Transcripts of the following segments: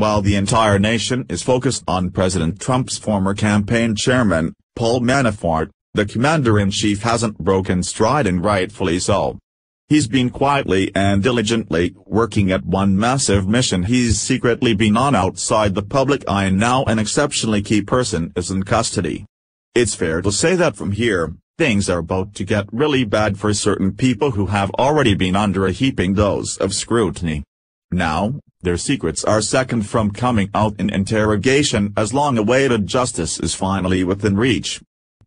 While the entire nation is focused on President Trump's former campaign chairman, Paul Manafort, the commander-in-chief hasn't broken stride, and rightfully so. He's been quietly and diligently working at one massive mission he's secretly been on outside the public eye, and now an exceptionally key person is in custody. It's fair to say that from here, things are about to get really bad for certain people who have already been under a heaping dose of scrutiny. Now, their secrets are second from coming out in interrogation, as long-awaited justice is finally within reach.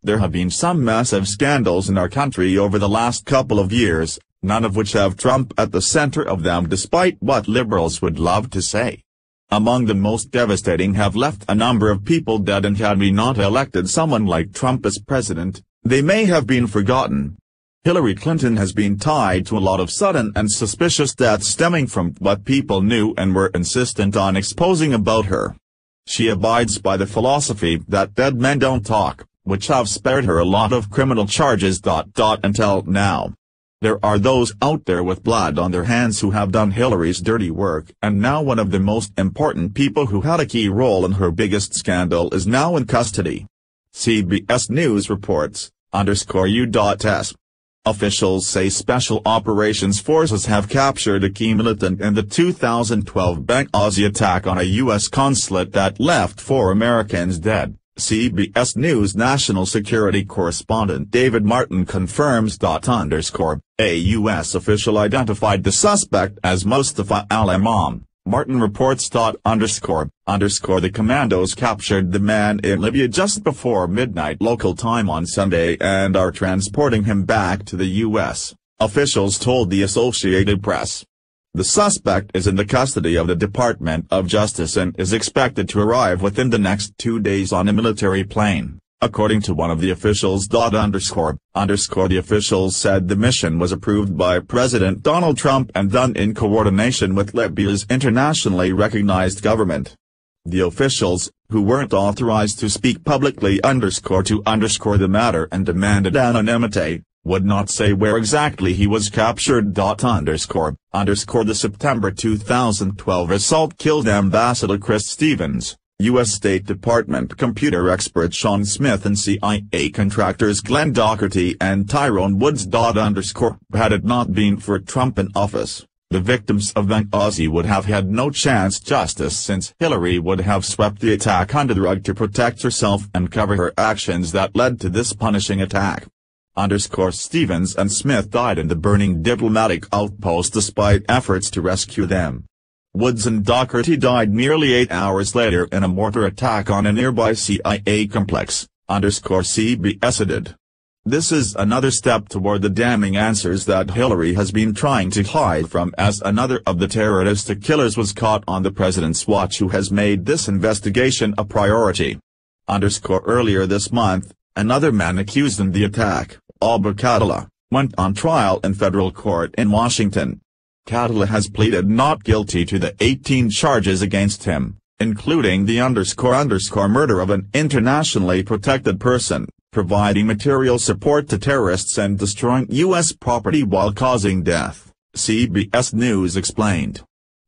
There have been some massive scandals in our country over the last couple of years, none of which have Trump at the center of them, despite what liberals would love to say. Among the most devastating have left a number of people dead, and had we not elected someone like Trump as president, they may have been forgotten. Hillary Clinton has been tied to a lot of sudden and suspicious deaths stemming from what people knew and were insistent on exposing about her. She abides by the philosophy that dead men don't talk, which have spared her a lot of criminal charges. Until now. There are those out there with blood on their hands who have done Hillary's dirty work, and now one of the most important people who had a key role in her biggest scandal is now in custody. CBS News reports, _U.S. Officials say Special Operations Forces have captured a key militant in the 2012 Benghazi attack on a U.S. consulate that left 4 Americans dead. CBS News national security correspondent David Martin confirms. A U.S. official identified the suspect as Mustafa al-Imam. Martin reports. The commandos captured the man in Libya just before midnight local time on Sunday and are transporting him back to the U.S., officials told the Associated Press. The suspect is in the custody of the Department of Justice and is expected to arrive within the next 2 days on a military plane, according to one of the officials. The officials said the mission was approved by President Donald Trump and done in coordination with Libya's internationally recognized government. The officials, who weren't authorized to speak publicly the matter and demanded anonymity, would not say where exactly he was captured. The September 2012 assault killed Ambassador Chris Stevens, U.S. State Department computer expert Sean Smith, and CIA contractors Glenn Doherty and Tyrone Woods. Had it not been for Trump in office, the victims of Benghazi would have had no chance justice, since Hillary would have swept the attack under the rug to protect herself and cover her actions that led to this punishing attack. Stevens and Smith died in the burning diplomatic outpost despite efforts to rescue them. Woods and Doherty died nearly 8 hours later in a mortar attack on a nearby CIA complex, CBS added. This is another step toward the damning answers that Hillary has been trying to hide from, as another of the terroristic killers was caught on the president's watch, who has made this investigation a priority. Earlier this month, another man accused in the attack, Abu Khadallah, went on trial in federal court in Washington. Khadallah has pleaded not guilty to the 18 charges against him, including the murder of an internationally protected person, providing material support to terrorists, and destroying U.S. property while causing death, CBS News explained.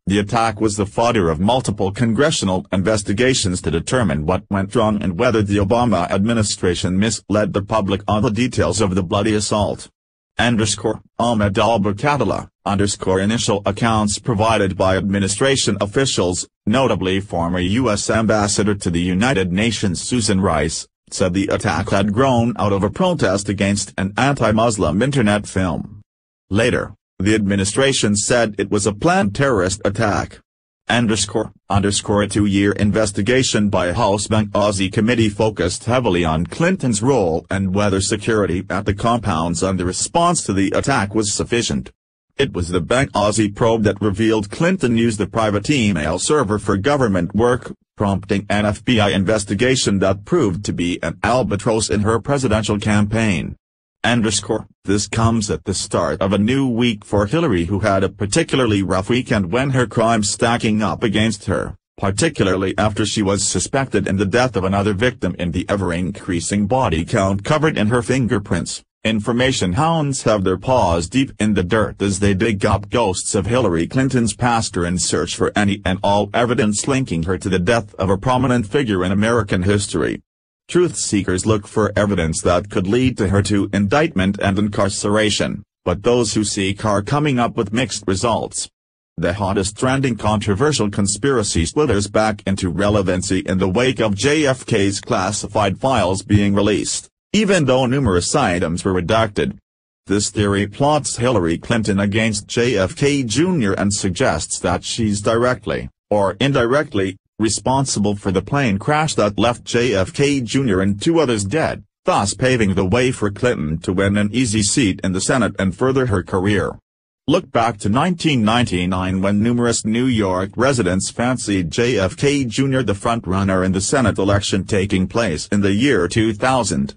The attack was the fodder of multiple congressional investigations to determine what went wrong and whether the Obama administration misled the public on the details of the bloody assault. Ahmed Abu Khadallah, initial accounts provided by administration officials, notably former U.S. Ambassador to the United Nations Susan Rice, said the attack had grown out of a protest against an anti-Muslim internet film. Later, the administration said it was a planned terrorist attack. A 2-year investigation by a House Benghazi committee focused heavily on Clinton's role and whether security at the compounds and the response to the attack was sufficient. It was the Benghazi probe that revealed Clinton used the private email server for government work, prompting an FBI investigation that proved to be an albatross in her presidential campaign. This comes at the start of a new week for Hillary, who had a particularly rough weekend when her crimes stacking up against her, particularly after she was suspected in the death of another victim in the ever-increasing body count covered in her fingerprints. Information hounds have their paws deep in the dirt as they dig up ghosts of Hillary Clinton's past in search for any and all evidence linking her to the death of a prominent figure in American history. Truth seekers look for evidence that could lead to her to indictment and incarceration, but those who seek are coming up with mixed results. The hottest trending controversial conspiracy slithers back into relevancy in the wake of JFK's classified files being released, even though numerous items were redacted. This theory plots Hillary Clinton against JFK Jr. and suggests that she's directly, or indirectly, responsible for the plane crash that left JFK Jr. and two others dead, thus paving the way for Clinton to win an easy seat in the Senate and further her career. Look back to 1999 when numerous New York residents fancied JFK Jr. the front-runner in the Senate election taking place in the year 2000.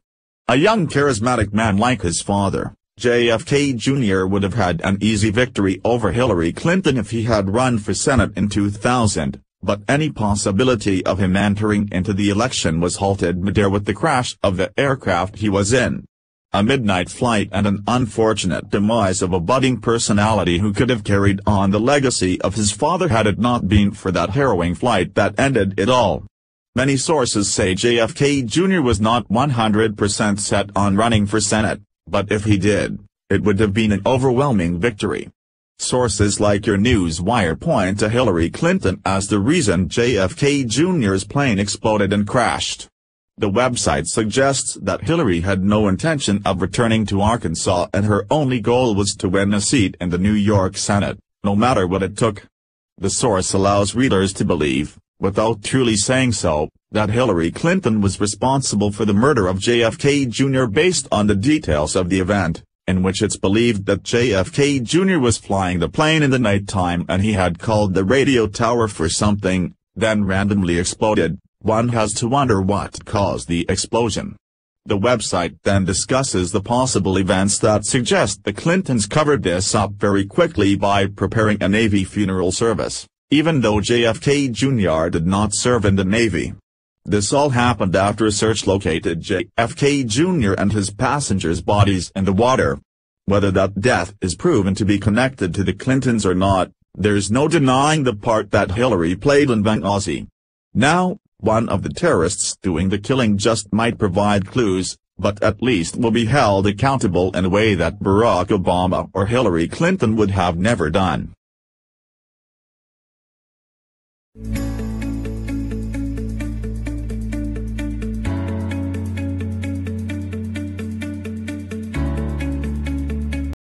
A young charismatic man like his father, JFK Jr. would have had an easy victory over Hillary Clinton if he had run for Senate in 2000. But any possibility of him entering into the election was halted midair with the crash of the aircraft he was in. A midnight flight and an unfortunate demise of a budding personality who could have carried on the legacy of his father had it not been for that harrowing flight that ended it all. Many sources say JFK Jr. was not 100% set on running for Senate, but if he did, it would have been an overwhelming victory. Sources like your news wire point to Hillary Clinton as the reason JFK Jr.'s plane exploded and crashed. The website suggests that Hillary had no intention of returning to Arkansas and her only goal was to win a seat in the New York Senate, no matter what it took. The source allows readers to believe, without truly saying so, that Hillary Clinton was responsible for the murder of JFK Jr. based on the details of the event, in which it's believed that JFK Jr. was flying the plane in the nighttime and he had called the radio tower for something, then randomly exploded. One has to wonder what caused the explosion. The website then discusses the possible events that suggest the Clintons covered this up very quickly by preparing a Navy funeral service, even though JFK Jr. did not serve in the Navy. This all happened after a search located JFK Jr. and his passengers' bodies in the water. Whether that death is proven to be connected to the Clintons or not, there's no denying the part that Hillary played in Benghazi. Now, one of the terrorists doing the killing just might provide clues, but at least will be held accountable in a way that Barack Obama or Hillary Clinton would have never done.